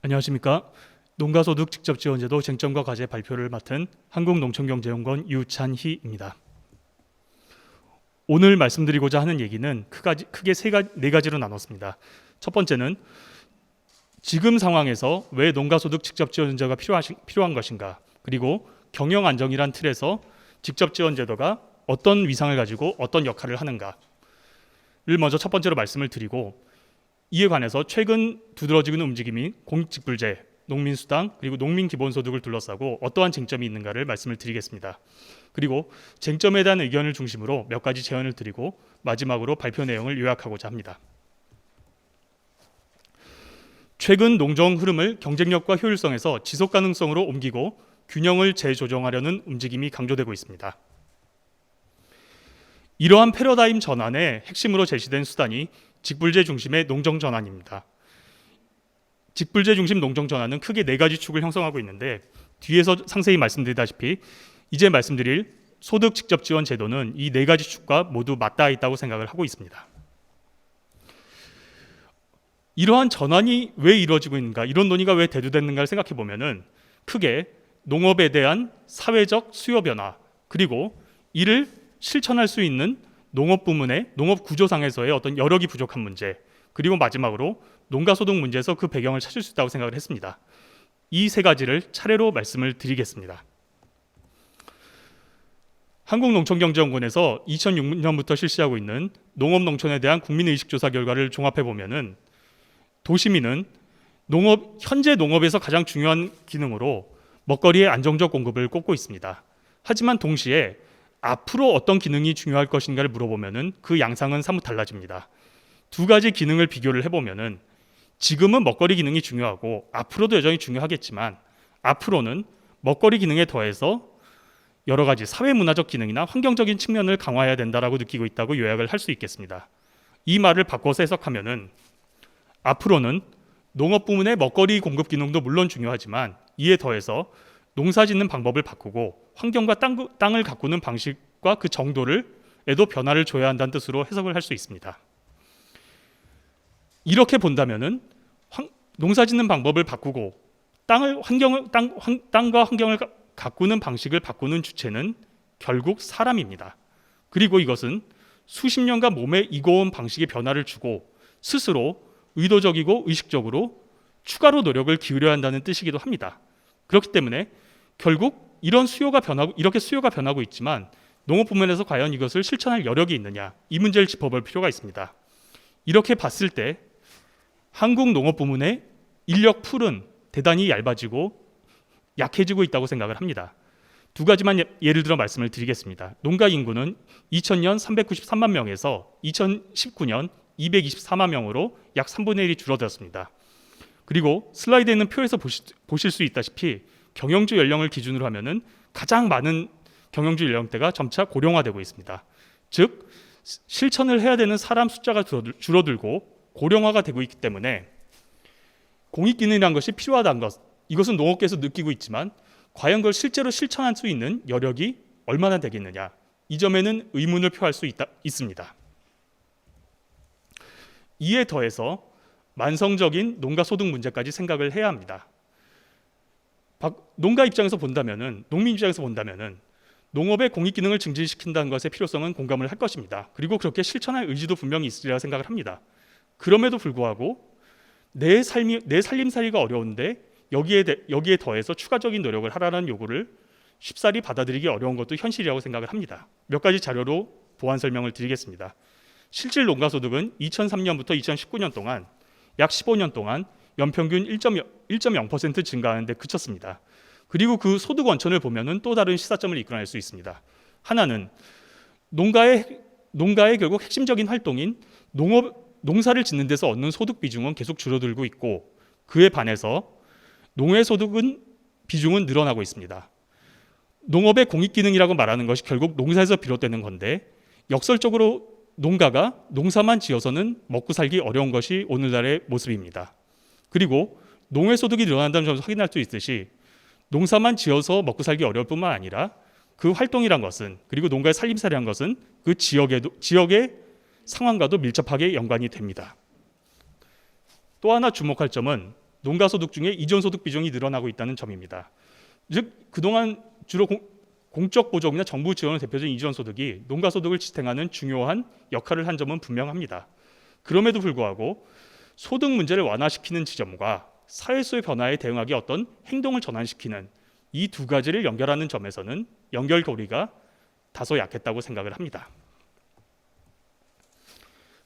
안녕하십니까. 농가소득 직접지원제도 쟁점과 과제 발표를 맡은 한국농촌경제연구원 유찬희입니다. 오늘 말씀드리고자 하는 얘기는 크게 네 가지로 나눴습니다. 첫 번째는 지금 상황에서 왜 농가소득 직접지원제가 필요한 것인가, 그리고 경영안정이란 틀에서 직접지원제도가 어떤 위상을 가지고 어떤 역할을 하는가를 먼저 첫 번째로 말씀을 드리고, 이에 관해서 최근 두드러지는 움직임이 공직불제, 농민수당, 그리고 농민기본소득을 둘러싸고 어떠한 쟁점이 있는가를 말씀을 드리겠습니다. 그리고 쟁점에 대한 의견을 중심으로 몇 가지 제언을 드리고 마지막으로 발표 내용을 요약하고자 합니다. 최근 농정 흐름을 경쟁력과 효율성에서 지속가능성으로 옮기고 균형을 재조정하려는 움직임이 강조되고 있습니다. 이러한 패러다임 전환의 핵심으로 제시된 수단이 직불제 중심의 농정 전환입니다. 직불제 중심 농정 전환은 크게 네 가지 축을 형성하고 있는데, 뒤에서 상세히 말씀드리다시피 이제 말씀드릴 소득 직접 지원 제도는 이 네 가지 축과 모두 맞닿아 있다고 생각을 하고 있습니다. 이러한 전환이 왜 이루어지고 있는가, 이런 논의가 왜 대두됐는가를 생각해 보면은 크게 농업에 대한 사회적 수요 변화, 그리고 이를 실천할 수 있는 농업 부문의 농업 구조상에서의 어떤 여력이 부족한 문제, 그리고 마지막으로 농가소득 문제에서 그 배경을 찾을 수 있다고 생각을 했습니다. 이 세 가지를 차례로 말씀을 드리겠습니다. 한국농촌경제연구원에서 2006년부터 실시하고 있는 농업농촌에 대한 국민의식조사 결과를 종합해 보면은 도시민은 현재 농업에서 가장 중요한 기능으로 먹거리의 안정적 공급을 꼽고 있습니다. 하지만 동시에 앞으로 어떤 기능이 중요할 것인가를 물어보면은 그 양상은 사뭇 달라집니다. 두 가지 기능을 비교를 해보면은 지금은 먹거리 기능이 중요하고 앞으로도 여전히 중요하겠지만, 앞으로는 먹거리 기능에 더해서 여러 가지 사회문화적 기능이나 환경적인 측면을 강화해야 된다라고 느끼고 있다고 요약을 할 수 있겠습니다. 이 말을 바꿔서 해석하면은 앞으로는 농업 부문의 먹거리 공급 기능도 물론 중요하지만 이에 더해서 농사 짓는 방법을 바꾸고 환경과 땅을 가꾸는 방식과 그 정도를에도 변화를 줘야 한다는 뜻으로 해석을 할 수 있습니다. 이렇게 본다면은 농사 짓는 방법을 바꾸고 땅과 환경을 가꾸는 방식을 바꾸는 주체는 결국 사람입니다. 그리고 이것은 수십 년간 몸에 익어온 방식의 변화를 주고 스스로 의도적이고 의식적으로 추가로 노력을 기울여야 한다는 뜻이기도 합니다. 그렇기 때문에 결국 이렇게 수요가 변하고 있지만 농업 부문에서 과연 이것을 실천할 여력이 있느냐, 이 문제를 짚어볼 필요가 있습니다. 이렇게 봤을 때 한국 농업 부문의 인력 풀은 대단히 얇아지고 약해지고 있다고 생각을 합니다. 두 가지만 예를 들어 말씀을 드리겠습니다. 농가 인구는 2000년 393만 명에서 2019년 224만 명으로 약 3분의 1이 줄어들었습니다. 그리고 슬라이드에 있는 표에서 보실 수 있다시피 경영주 연령을 기준으로 하면은 가장 많은 경영주 연령대가 점차 고령화되고 있습니다. 즉 실천을 해야 되는 사람 숫자가 줄어들고 고령화가 되고 있기 때문에 공익기능이라는 것이 필요하다는 것, 이것은 농업계에서 느끼고 있지만 과연 그걸 실제로 실천할 수 있는 여력이 얼마나 되겠느냐, 이 점에는 의문을 표할 수 있습니다. 이에 더해서 만성적인 농가 소득 문제까지 생각을 해야 합니다. 농가 입장에서 본다면은, 농민 입장에서 본다면은 농업의 공익 기능을 증진시킨다는 것의 필요성은 공감을 할 것입니다. 그리고 그렇게 실천할 의지도 분명히 있으리라 생각을 합니다. 그럼에도 불구하고 내 살림살이가 어려운데 여기에 더해서 추가적인 노력을 하라는 요구를 쉽사리 받아들이기 어려운 것도 현실이라고 생각을 합니다. 몇 가지 자료로 보완 설명을 드리겠습니다. 실질 농가소득은 2003년부터 2019년 동안 약 15년 동안 연평균 1.0% 증가하는 데 그쳤습니다. 그리고 그 소득 원천을 보면은 또 다른 시사점을 이끌어낼 수 있습니다. 하나는 농가의 결국 핵심적인 활동인 농사를 짓는 데서 얻는 소득 비중은 계속 줄어들고 있고, 그에 반해서 농해 소득은 비중은 늘어나고 있습니다. 농업의 공익기능이라고 말하는 것이 결국 농사에서 비롯되는 건데, 역설적으로 농가가 농사만 지어서는 먹고 살기 어려운 것이 오늘날의 모습입니다. 그리고 농해 소득이 늘어난다는 점을 확인할 수 있듯이 농사만 지어서 먹고 살기 어려울 뿐만 아니라 그 활동이란 것은, 그리고 농가의 살림살이란 것은 그 지역의 상황과도 밀접하게 연관이 됩니다. 또 하나 주목할 점은 농가소득 중에 이전소득 비중이 늘어나고 있다는 점입니다. 즉 그동안 주로 공적 보조금이나 정부 지원을 대표적인 이전소득이 농가소득을 지탱하는 중요한 역할을 한 점은 분명합니다. 그럼에도 불구하고 소득 문제를 완화시키는 지점과 사회수의 변화에 대응하기 어떤 행동을 전환시키는 이 두 가지를 연결하는 점에서는 연결고리가 다소 약했다고 생각을 합니다.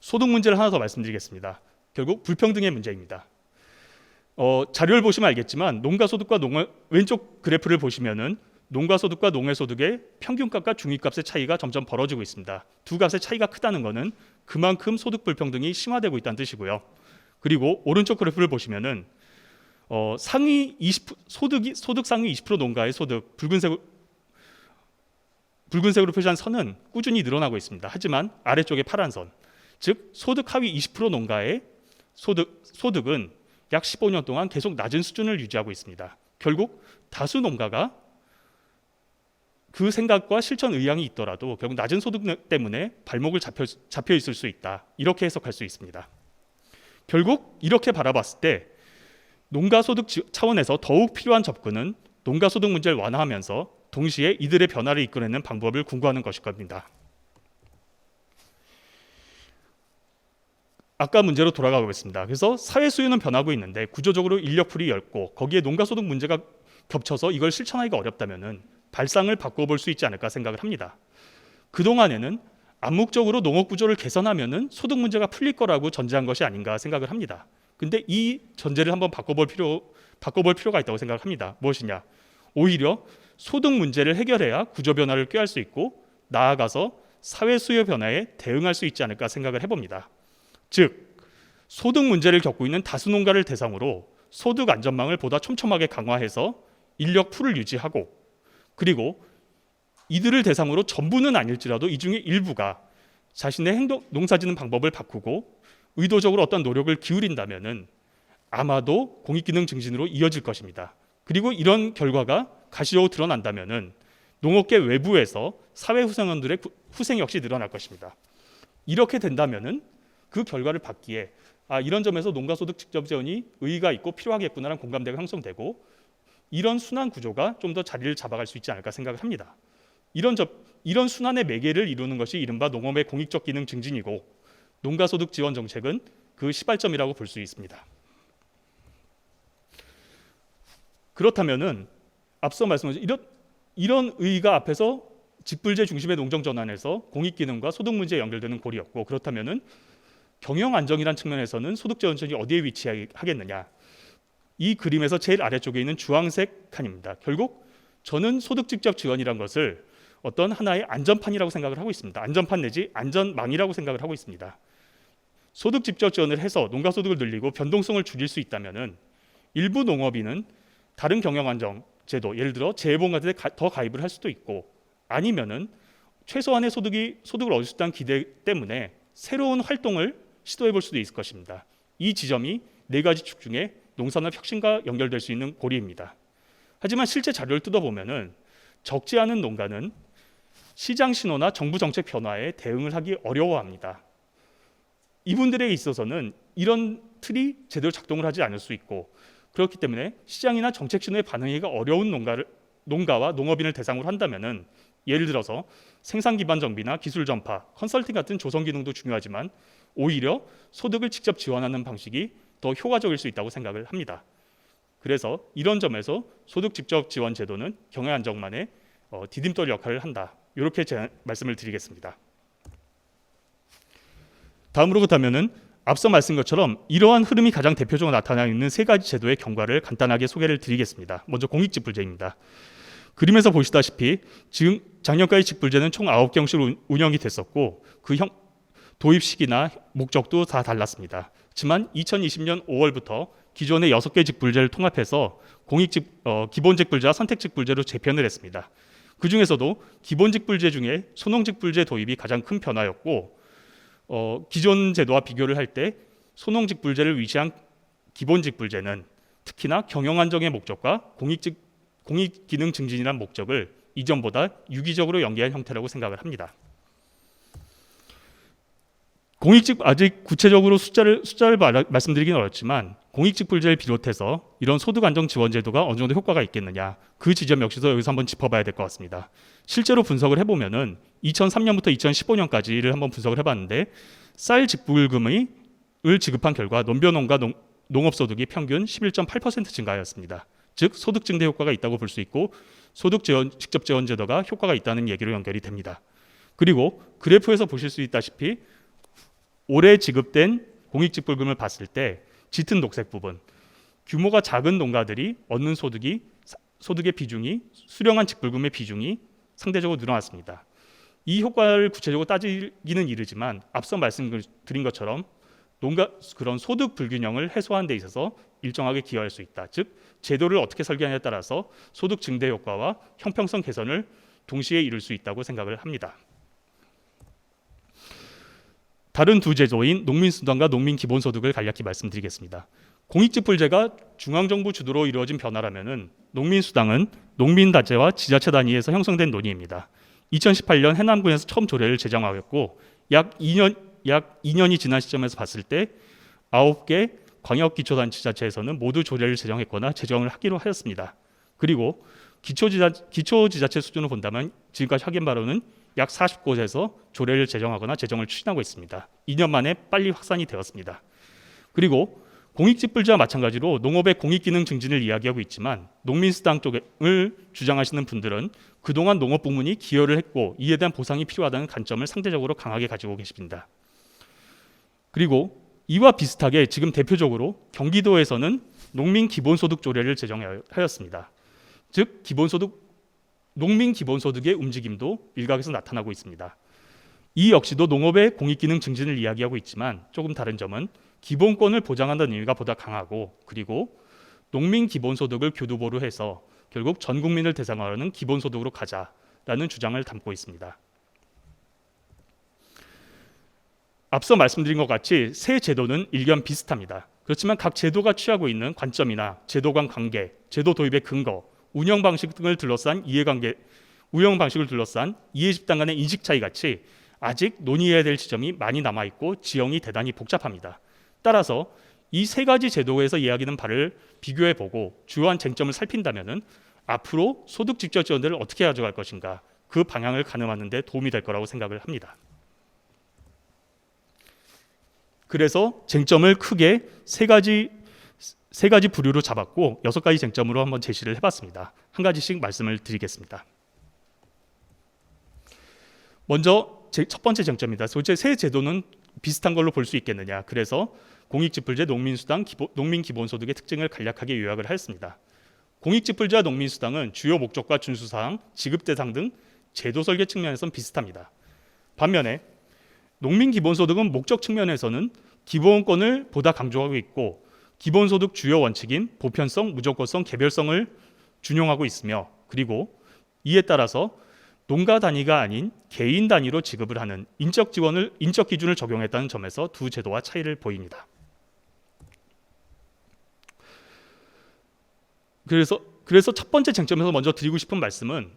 소득 문제를 하나 더 말씀드리겠습니다. 결국 불평등의 문제입니다. 자료를 보시면 알겠지만 농가소득과 왼쪽 그래프를 보시면은 농가소득과 농해소득의 평균값과 중위값의 차이가 점점 벌어지고 있습니다. 두 값의 차이가 크다는 것은 그만큼 소득 불평등이 심화되고 있다는 뜻이고요. 그리고 오른쪽 그래프를 보시면은 상위 20 소득 상위 20% 농가의 소득 붉은색으로 표시한 선은 꾸준히 늘어나고 있습니다. 하지만 아래쪽의 파란 선, 즉 소득 하위 20% 농가의 소득은 약 15년 동안 계속 낮은 수준을 유지하고 있습니다. 결국 다수 농가가 그 생각과 실천 의향이 있더라도 결국 낮은 소득 때문에 발목을 잡혀 있을 수 있다. 이렇게 해석할 수 있습니다. 결국 이렇게 바라봤을 때 농가소득 차원에서 더욱 필요한 접근은 농가소득 문제를 완화하면서 동시에 이들의 변화를 이끌어내는 방법을 궁구하는 것일 겁니다. 아까 문제로 돌아가 보겠습니다. 그래서 사회 수요는 변하고 있는데 구조적으로 인력풀이 얇고 거기에 농가소득 문제가 겹쳐서 이걸 실천하기가 어렵다면은 발상을 바꿔볼 수 있지 않을까 생각을 합니다. 그동안에는 암묵적으로 농업 구조를 개선하면은 소득 문제가 풀릴 거라고 전제한 것이 아닌가 생각을 합니다. 근데 이 전제를 한번 바꿔볼 필요가 있다고 생각합니다. 무엇이냐? 오히려 소득 문제를 해결해야 구조 변화를 꾀할 수 있고 나아가서 사회 수요 변화에 대응할 수 있지 않을까 생각을 해봅니다. 즉 소득 문제를 겪고 있는 다수 농가를 대상으로 소득 안전망을 보다 촘촘하게 강화해서 인력 풀을 유지하고 그리고 이들을 대상으로 전부는 아닐지라도 이 중에 일부가 자신의 농사짓는 방법을 바꾸고 의도적으로 어떤 노력을 기울인다면은 아마도 공익기능 증진으로 이어질 것입니다. 그리고 이런 결과가 가시적으로 드러난다면은 농업계 외부에서 사회 후생원들의 후생 역시 늘어날 것입니다. 이렇게 된다면은 그 결과를 받기에 이런 점에서 농가소득 직접 지원이 의의가 있고 필요하겠구나라는 공감대가 형성되고 이런 순환 구조가 좀 더 자리를 잡아갈 수 있지 않을까 생각을 합니다. 이런 순환의 매개를 이루는 것이 이른바 농업의 공익적 기능 증진이고 농가소득 지원 정책은 그 시발점이라고 볼 수 있습니다. 그렇다면은 앞서 말씀하신 이런 의의가 앞에서 직불제 중심의 농정 전환에서 공익기능과 소득 문제에 연결되는 고리였고 그렇다면은 경영 안정이라는 측면에서는 소득 지원청이 어디에 위치하겠느냐? 이 그림에서 제일 아래쪽에 있는 주황색 칸입니다. 결국 저는 소득 직접 지원이란 것을 어떤 하나의 안전판이라고 생각을 하고 있습니다. 안전판 내지 안전망이라고 생각을 하고 있습니다. 소득 직접 지원을 해서 농가소득을 늘리고 변동성을 줄일 수 있다면은 일부 농업인은 다른 경영 안정 제도, 예를 들어 재해보험 같은 데 더 가입을 할 수도 있고 아니면은 최소한의 소득을 얻을 수 있다는 기대 때문에 새로운 활동을 시도해 볼 수도 있을 것입니다. 이 지점이 네 가지 축 중에 농산업 혁신과 연결될 수 있는 고리입니다. 하지만 실제 자료를 뜯어보면은 적지 않은 농가는 시장 신호나 정부 정책 변화에 대응을 하기 어려워합니다. 이분들에게 있어서는 이런 틀이 제대로 작동을 하지 않을 수 있고 그렇기 때문에 시장이나 정책 신호에 반응하기가 어려운 농가와 농업인을 대상으로 한다면은 예를 들어서 생산 기반 정비나 기술 전파, 컨설팅 같은 조성 기능도 중요하지만 오히려 소득을 직접 지원하는 방식이 더 효과적일 수 있다고 생각을 합니다. 그래서 이런 점에서 소득 직접 지원 제도는 경영 안정만의 디딤돌 역할을 한다. 이렇게 제 말씀을 드리겠습니다. 다음으로 그렇다면은 앞서 말씀한 것처럼 이러한 흐름이 가장 대표적으로 나타나 있는 세 가지 제도의 경과를 간단하게 소개를 드리겠습니다. 먼저 공익직불제입니다. 그림에서 보시다시피 지금 작년까지 직불제는 총 9경씩 운영이 됐었고 그 도입 시기나 목적도 다 달랐습니다. 하지만 2020년 5월부터 기존의 6개 직불제를 통합해서 기본직불제와 선택직불제로 재편을 했습니다. 그 중에서도 기본직불제 중에 소농직불제 도입이 가장 큰 변화였고 기존 제도와 비교를 할 때 소농직불제를 위시한 기본직불제는 특히나 경영 안정의 목적과 공익기능 증진이라는 목적을 이전보다 유기적으로 연계한 형태라고 생각을 합니다. 공익직 아직 구체적으로 숫자를 말씀드리긴 어렵지만 공익직불제를 비롯해서 이런 소득안정지원제도가 어느 정도 효과가 있겠느냐, 그 지점 역시도 여기서 한번 짚어봐야 될 것 같습니다. 실제로 분석을 해보면은 2003년부터 2015년까지를 한번 분석을 해봤는데 쌀 직불금을 지급한 결과 논벼농가 농업소득이 평균 11.8% 증가하였습니다. 즉 소득 증대 효과가 있다고 볼 수 있고 직접 지원 제도가 효과가 있다는 얘기로 연결이 됩니다. 그리고 그래프에서 보실 수 있다시피 올해 지급된 공익직불금을 봤을 때 짙은 녹색 부분, 규모가 작은 농가들이 얻는 소득의 비중이 수령한 직불금의 비중이 상대적으로 늘어났습니다. 이 효과를 구체적으로 따지기는 이르지만 앞서 말씀드린 것처럼 그런 소득 불균형을 해소하는 데 있어서 일정하게 기여할 수 있다. 즉 제도를 어떻게 설계하냐에 따라서 소득 증대 효과와 형평성 개선을 동시에 이룰 수 있다고 생각을 합니다. 다른 두 제도인 농민수당과 농민기본소득을 간략히 말씀드리겠습니다. 공익직불제가 중앙정부 주도로 이루어진 변화라면은 농민수당은 농민단체와 지자체 단위에서 형성된 논의입니다. 2018년 해남군에서 처음 조례를 제정하였고 약 2년이 지난 시점에서 봤을 때 9개 광역기초단체자체에서는 모두 조례를 제정했거나 제정을 하기로 하였습니다. 그리고 기초지자체 수준을 본다면 지금까지 확인 바로는 약 40곳에서 조례를 제정하거나 제정을 추진하고 있습니다. 2년 만에 빨리 확산이 되었습니다. 그리고 공익직불제와 마찬가지로 농업의 공익기능 증진을 이야기하고 있지만 농민수당 쪽을 주장하시는 분들은 그동안 농업 부문이 기여를 했고 이에 대한 보상이 필요하다는 관점을 상대적으로 강하게 가지고 계십니다. 그리고 이와 비슷하게 지금 대표적으로 경기도에서는 농민기본소득 조례를 제정하였습니다. 즉 농민 기본소득의 움직임도 일각에서 나타나고 있습니다. 이 역시도 농업의 공익기능 증진을 이야기하고 있지만 조금 다른 점은 기본권을 보장한다는 의미가 보다 강하고 그리고 농민 기본소득을 교두보로 해서 결국 전 국민을 대상으로 하는 기본소득으로 가자라는 주장을 담고 있습니다. 앞서 말씀드린 것 같이 세 제도는 일견 비슷합니다. 그렇지만 각 제도가 취하고 있는 관점이나 제도 간 관계, 제도 도입의 근거, 운영 방식 등을 둘러싼 이해 집단 간의 인식 차이 같이 아직 논의해야 될 지점이 많이 남아 있고 지형이 대단히 복잡합니다. 따라서 이 세 가지 제도에서 이야기하는 바를 비교해 보고 주요한 쟁점을 살핀다면은 앞으로 소득 직접 지원들을 어떻게 가져갈 것인가, 그 방향을 가늠하는 데 도움이 될 거라고 생각을 합니다. 그래서 쟁점을 크게 세 가지 부류로 잡았고 6가지 쟁점으로 한번 제시를 해봤습니다. 한 가지씩 말씀을 드리겠습니다. 먼저 첫 번째 쟁점입니다. 도대체 세 제도는 비슷한 걸로 볼 수 있겠느냐. 그래서 공익직불제, 농민수당, 농민기본소득의 특징을 간략하게 요약을 하였습니다. 공익직불제와 농민수당은 주요 목적과 준수사항, 지급대상 등 제도 설계 측면에서는 비슷합니다. 반면에 농민기본소득은 목적 측면에서는 기본권을 보다 강조하고 있고 기본소득 주요 원칙인 보편성, 무조건성, 개별성을 준용하고 있으며 그리고 이에 따라서 농가 단위가 아닌 개인 단위로 지급을 하는 인적 기준을 적용했다는 점에서 두 제도와 차이를 보입니다. 그래서 첫 번째 쟁점에서 먼저 드리고 싶은 말씀은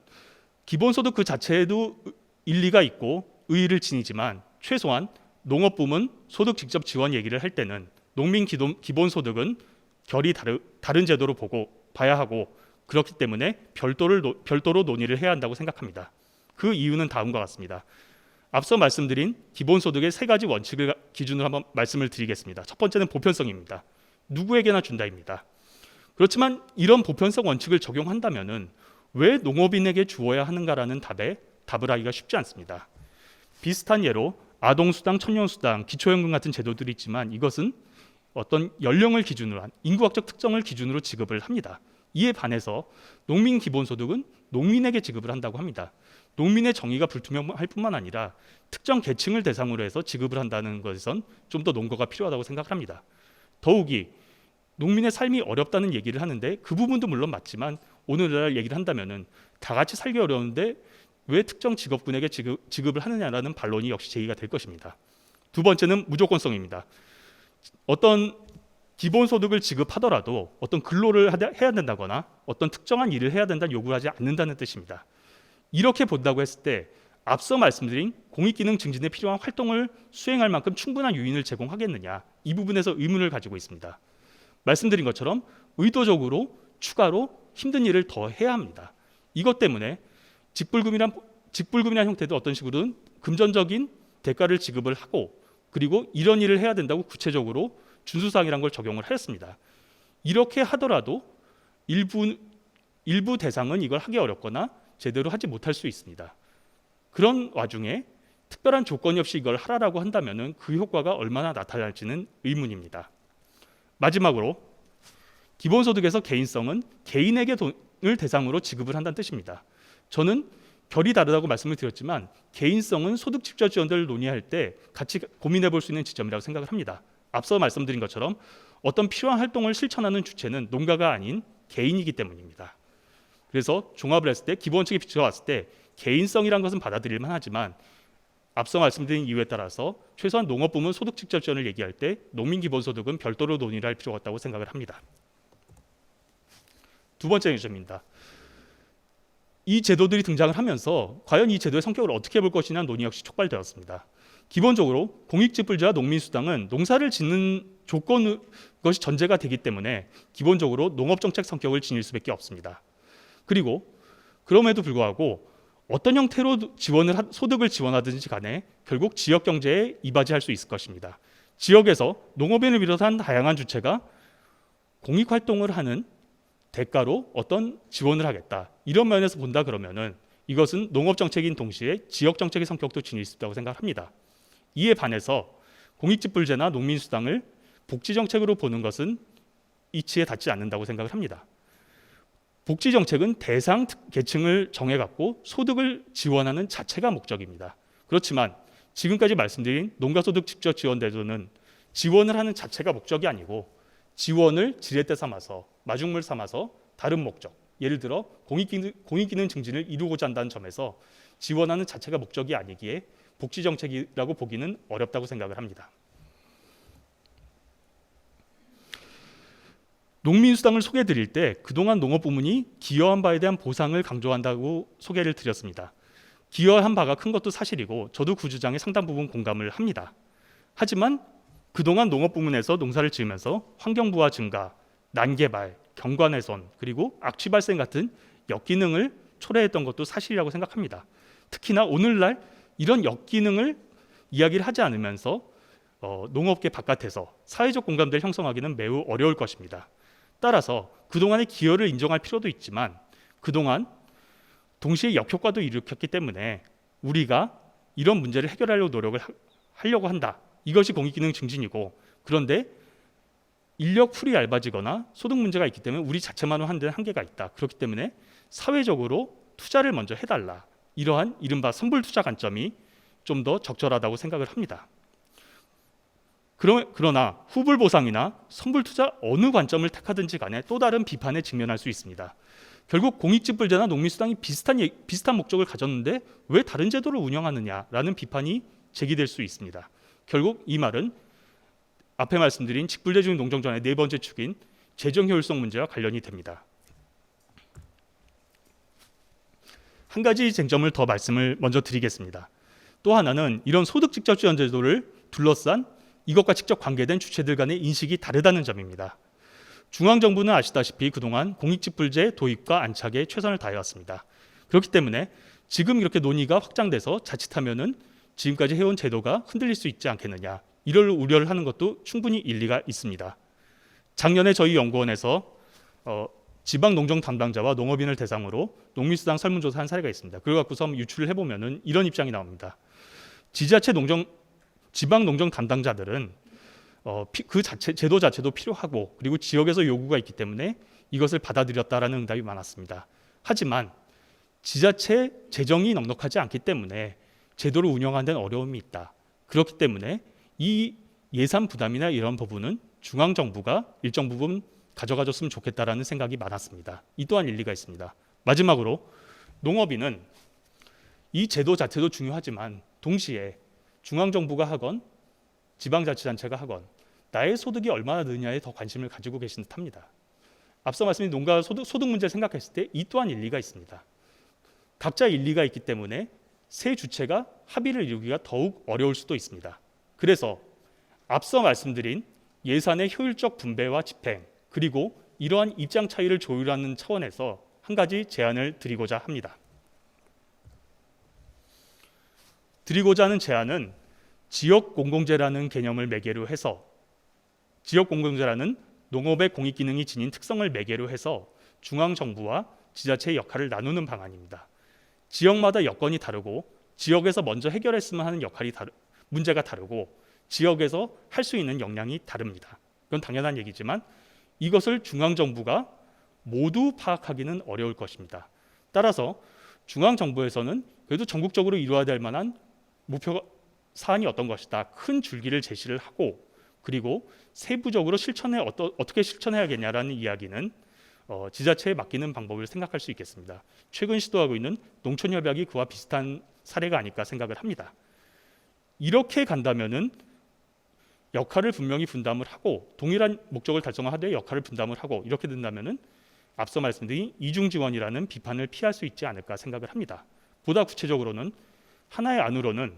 기본소득 그 자체에도 일리가 있고 의의를 지니지만 최소한 농업 부문 소득 직접 지원 얘기를 할 때는 농민 기본소득은 결이 다른 제도로 봐야 하고 그렇기 때문에 별도로 논의를 해야 한다고 생각합니다. 그 이유는 다음과 같습니다. 앞서 말씀드린 기본소득의 세 가지 원칙을 기준으로 한번 말씀을 드리겠습니다. 첫 번째는 보편성입니다. 누구에게나 준다입니다. 그렇지만 이런 보편성 원칙을 적용한다면은 왜 농업인에게 주어야 하는가라는 답을 하기가 쉽지 않습니다. 비슷한 예로 아동수당, 청년수당, 기초연금 같은 제도들이 있지만 이것은 어떤 연령을 기준으로 한 인구학적 특정을 기준으로 지급을 합니다. 이에 반해서 농민 기본소득은 농민에게 지급을 한다고 합니다. 농민의 정의가 불투명할 뿐만 아니라 특정 계층을 대상으로 해서 지급을 한다는 것에선 좀 더 논거가 필요하다고 생각을 합니다. 더욱이 농민의 삶이 어렵다는 얘기를 하는데 그 부분도 물론 맞지만 오늘날 얘기를 한다면은 다 같이 살기 어려운데 왜 특정 직업군에게 지급을 하느냐라는 반론이 역시 제기가 될 것입니다. 두 번째는 무조건성입니다. 어떤 기본소득을 지급하더라도 어떤 근로를 해야 된다거나 어떤 특정한 일을 해야 된다는 요구를 하지 않는다는 뜻입니다. 이렇게 본다고 했을 때 앞서 말씀드린 공익기능 증진에 필요한 활동을 수행할 만큼 충분한 유인을 제공하겠느냐, 이 부분에서 의문을 가지고 있습니다. 말씀드린 것처럼 의도적으로 추가로 힘든 일을 더 해야 합니다. 이것 때문에 직불금이란 형태도 어떤 식으로든 금전적인 대가를 지급을 하고, 그리고 이런 일을 해야 된다고 구체적으로 준수사항이라는 걸 적용을 하였습니다. 이렇게 하더라도 일부 대상은 이걸 하기 어렵거나 제대로 하지 못할 수 있습니다. 그런 와중에 특별한 조건이 없이 이걸 하라고 한다면 그 효과가 얼마나 나타날지는 의문입니다. 마지막으로 기본소득에서 개인성은 개인에게 돈을 대상으로 지급을 한다는 뜻입니다. 저는 결이 다르다고 말씀을 드렸지만 개인성은 소득 직접 지원들을 논의할 때 같이 고민해 볼 수 있는 지점이라고 생각을 합니다. 앞서 말씀드린 것처럼 어떤 필요한 활동을 실천하는 주체는 농가가 아닌 개인이기 때문입니다. 그래서 종합을 했을 때 기본칙에 비춰봤을 때 개인성이라는 것은 받아들일만 하지만 앞서 말씀드린 이유에 따라서 최소한 농업부문 소득 직접 지원을 얘기할 때 농민기본소득은 별도로 논의를 할 필요가 있다고 생각을 합니다. 두 번째 지점입니다. 이 제도들이 등장을 하면서 과연 이 제도의 성격을 어떻게 볼 것이냐는 논의 역시 촉발되었습니다. 기본적으로 공익직불제와 농민수당은 농사를 짓는 조건 것이 전제가 되기 때문에 기본적으로 농업정책 성격을 지닐 수밖에 없습니다. 그리고 그럼에도 불구하고 어떤 형태로 소득을 지원하든지 간에 결국 지역 경제에 이바지할 수 있을 것입니다. 지역에서 농업인을 비롯한 다양한 주체가 공익 활동을 하는 대가로 어떤 지원을 하겠다, 이런 면에서 본다 그러면은 이것은 농업정책인 동시에 지역정책의 성격도 지닐 수 있다고 생각합니다. 이에 반해서 공익직불제나 농민수당을 복지정책으로 보는 것은 이치에 닿지 않는다고 생각을 합니다. 복지정책은 대상 계층을 정해갖고 소득을 지원하는 자체가 목적입니다. 그렇지만 지금까지 말씀드린 농가소득 직접 지원제도는 지원을 하는 자체가 목적이 아니고 지원을 지렛대 삼아서 마중물 삼아서 다른 목적, 예를 들어 공익기능 증진을 이루고자 한다는 점에서 지원하는 자체가 목적이 아니기에 복지정책이라고 보기는 어렵다고 생각을 합니다. 농민수당을 소개해드릴 때 그동안 농업부문이 기여한 바에 대한 보상을 강조한다고 소개를 드렸습니다. 기여한 바가 큰 것도 사실이고 저도 그 주장에 상당 부분 공감을 합니다. 하지만 그동안 농업부문에서 농사를 지으면서 환경부하 증가, 난개발, 경관훼손, 그리고 악취 발생 같은 역기능을 초래했던 것도 사실이라고 생각합니다. 특히나 오늘날 이런 역기능을 이야기를 하지 않으면서 농업계 바깥에서 사회적 공감대를 형성하기는 매우 어려울 것입니다. 따라서 그동안의 기여를 인정할 필요도 있지만 그동안 동시에 역효과도 일으켰기 때문에 우리가 이런 문제를 해결하려고 노력을 하려고 한다. 이것이 공익기능 증진이고, 그런데 인력 풀이 얇아지거나 소득 문제가 있기 때문에 우리 자체만으로 하는 데는 한계가 있다. 그렇기 때문에 사회적으로 투자를 먼저 해달라. 이러한 이른바 선불투자 관점이 좀 더 적절하다고 생각을 합니다. 그러나 후불보상이나 선불투자 어느 관점을 택하든지 간에 또 다른 비판에 직면할 수 있습니다. 결국 공익직불제나 농민수당이 비슷한 목적을 가졌는데 왜 다른 제도를 운영하느냐라는 비판이 제기될 수 있습니다. 결국 이 말은 앞에 말씀드린 직불제 중 농정전의 네 번째 축인 재정 효율성 문제와 관련이 됩니다. 한 가지 쟁점을 더 말씀을 먼저 드리겠습니다. 또 하나는 이런 소득 직접 지원 제도를 둘러싼 이것과 직접 관계된 주체들 간의 인식이 다르다는 점입니다. 중앙정부는 아시다시피 그동안 공익직불제 도입과 안착에 최선을 다해왔습니다. 그렇기 때문에 지금 이렇게 논의가 확장돼서 자칫하면은 지금까지 해온 제도가 흔들릴 수 있지 않겠느냐, 이럴 우려를 하는 것도 충분히 일리가 있습니다. 작년에 저희 연구원에서 지방농정 담당자와 농업인을 대상으로 농민수당 설문조사한 사례가 있습니다. 그걸 갖고서 유출을 해보면은 이런 입장이 나옵니다. 지방농정 담당자들은 그 제도 자체도 필요하고 그리고 지역에서 요구가 있기 때문에 이것을 받아들였다라는 응답이 많았습니다. 하지만 지자체 재정이 넉넉하지 않기 때문에 제도를 운영하는 데는 어려움이 있다. 그렇기 때문에 이 예산 부담이나 이런 부분은 중앙정부가 일정 부분 가져가줬으면 좋겠다라는 생각이 많았습니다. 이 또한 일리가 있습니다. 마지막으로 농업인은 이 제도 자체도 중요하지만 동시에 중앙정부가 하건 지방자치단체가 하건 나의 소득이 얼마나 느냐에 더 관심을 가지고 계신 듯합니다. 앞서 말씀드린 농가 소득 문제를 생각했을 때 이 또한 일리가 있습니다. 각자 일리가 있기 때문에 세 주체가 합의를 이루기가 더욱 어려울 수도 있습니다. 그래서 앞서 말씀드린 예산의 효율적 분배와 집행, 그리고 이러한 입장 차이를 조율하는 차원에서 한 가지 제안을 드리고자 합니다. 드리고자 하는 제안은 지역공공재라는 개념을 매개로 해서, 지역공공재라는 농업의 공익기능이 지닌 특성을 매개로 해서 중앙정부와 지자체의 역할을 나누는 방안입니다. 지역마다 여건이 다르고 지역에서 먼저 해결했으면 하는 문제가 다르고 지역에서 할 수 있는 역량이 다릅니다. 이건 당연한 얘기지만 이것을 중앙정부가 모두 파악하기는 어려울 것입니다. 따라서 중앙정부에서는 그래도 전국적으로 이루어야 될 만한 목표 사안이 어떤 것이다, 큰 줄기를 제시를 하고, 그리고 세부적으로 어떻게 실천해야겠냐라는 이야기는 지자체에 맡기는 방법을 생각할 수 있겠습니다. 최근 시도하고 있는 농촌협약이 그와 비슷한 사례가 아닐까 생각을 합니다. 이렇게 간다면은 역할을 분명히 분담을 하고 동일한 목적을 달성하되 역할을 분담을 하고 이렇게 된다면은 앞서 말씀드린 이중지원이라는 비판을 피할 수 있지 않을까 생각을 합니다. 보다 구체적으로는 하나의 안으로는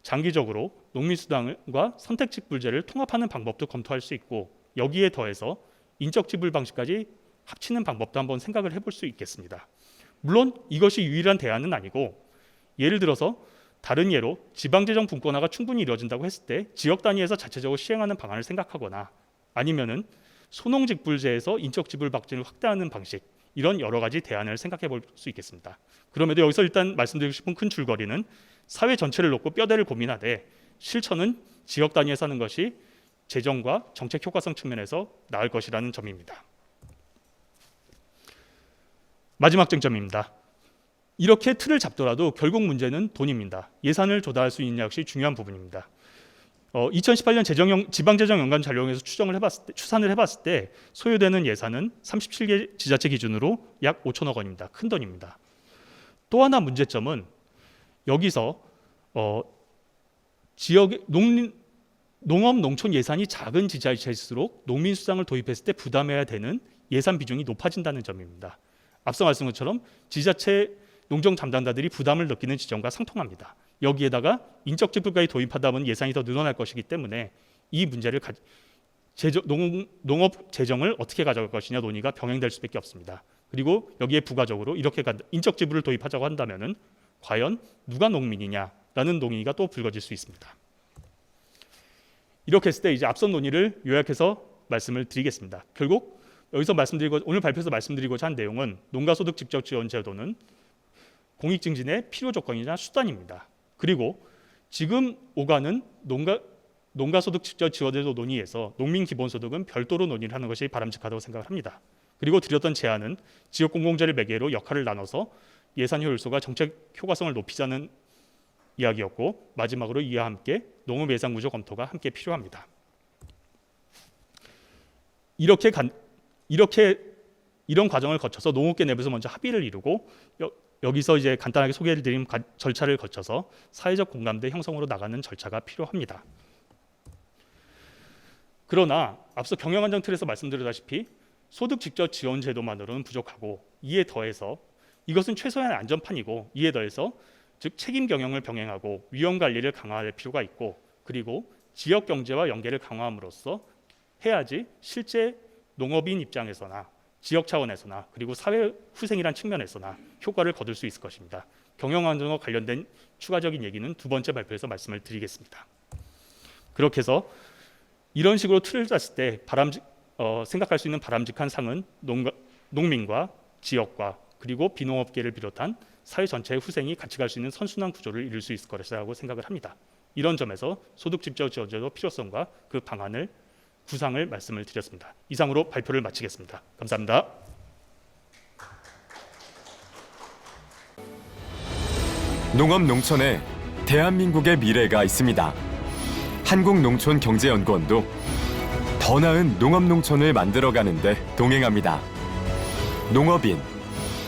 장기적으로 농민수당과 선택지불제를 통합하는 방법도 검토할 수 있고, 여기에 더해서 인적지불 방식까지 합치는 방법도 한번 생각을 해볼 수 있겠습니다. 물론 이것이 유일한 대안은 아니고, 예를 들어서 다른 예로 지방재정 분권화가 충분히 이루어진다고 했을 때 지역 단위에서 자체적으로 시행하는 방안을 생각하거나, 아니면은 소농직불제에서 인적지불 박진을 확대하는 방식, 이런 여러 가지 대안을 생각해 볼 수 있겠습니다. 그럼에도 여기서 일단 말씀드리고 싶은 큰 줄거리는 사회 전체를 놓고 뼈대를 고민하되 실천은 지역 단위에서 하는 것이 재정과 정책 효과성 측면에서 나을 것이라는 점입니다. 마지막 쟁점입니다. 이렇게 틀을 잡더라도 결국 문제는 돈입니다. 예산을 조달할 수 있느냐 역시 중요한 부분입니다. 2018년 지방재정 연간 자료에서 추산을 해봤을 때 소요되는 예산은 37개 지자체 기준으로 약 5천억 원입니다. 큰 돈입니다. 또 하나 문제점은 여기서 지역의 농업 농촌 예산이 작은 지자체일수록 농민수당을 도입했을 때 부담해야 되는 예산 비중이 높아진다는 점입니다. 앞서 말씀한 것처럼 지자체 농정 담당자들이 부담을 느끼는 지점과 상통합니다. 여기에다가 인적지불까지 도입하다 보면 예산이 더 늘어날 것이기 때문에 이 문제를 농업 재정을 어떻게 가져갈 것이냐 논의가 병행될 수밖에 없습니다. 그리고 여기에 부가적으로 이렇게 인적지불을 도입하자고 한다면은 과연 누가 농민이냐라는 논의가 또 불거질 수 있습니다. 이렇게 했을 때 이제 앞선 논의를 요약해서 말씀을 드리겠습니다. 결국 여기서 오늘 발표에서 말씀드리고자 한 내용은 농가소득 직접지원 제도는 공익증진의 필요 조건이나 수단입니다. 그리고 지금 오가는 농가소득 직접지원제도 논의에서 농민기본소득은 별도로 논의를 하는 것이 바람직하다고 생각을 합니다. 그리고 드렸던 제안은 지역공공재를 매개로 역할을 나눠서 예산 효율성과 정책 효과성을 높이자는 이야기였고, 마지막으로 이와 함께 농업 예산 구조 검토가 함께 필요합니다. 이런 과정을 거쳐서 농업계 내부에서 먼저 합의를 이루고 여기서 이제 간단하게 소개를 드린 절차를 거쳐서 사회적 공감대 형성으로 나가는 절차가 필요합니다. 그러나 앞서 경영안정 틀에서 말씀드렸다시피 소득 직접 지원 제도만으로는 부족하고, 이에 더해서 이것은 최소한의 안전판이고, 이에 더해서 즉 책임 경영을 병행하고 위험 관리를 강화할 필요가 있고, 그리고 지역 경제와 연계를 강화함으로써 해야지 실제 농업인 입장에서나 지역 차원에서나 그리고 사회 후생이란 측면에서나 효과를 거둘 수 있을 것입니다. 경영 안정과 관련된 추가적인 얘기는 두 번째 발표에서 말씀을 드리겠습니다. 그렇게 해서 이런 식으로 틀을 짰을 때 생각할 수 있는 바람직한 상은 농민과 지역과 그리고 비농업계를 비롯한 사회 전체의 후생이 같이 갈 수 있는 선순환 구조를 이룰 수 있을 것이라고 생각을 합니다. 이런 점에서 소득 직접 지원제도 필요성과 그 방안을 구상을 말씀을 드렸습니다. 이상으로 발표를 마치겠습니다. 감사합니다. 농업 농촌에 대한민국의 미래가 있습니다. 한국농촌경제연구원도 더 나은 농업 농촌을 만들어가는 데 동행합니다. 농업인,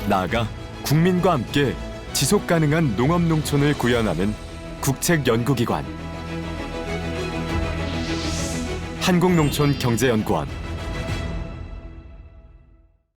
나아가 국민과 함께 지속가능한 농업 농촌을 구현하는 국책연구기관 한국농촌경제연구원.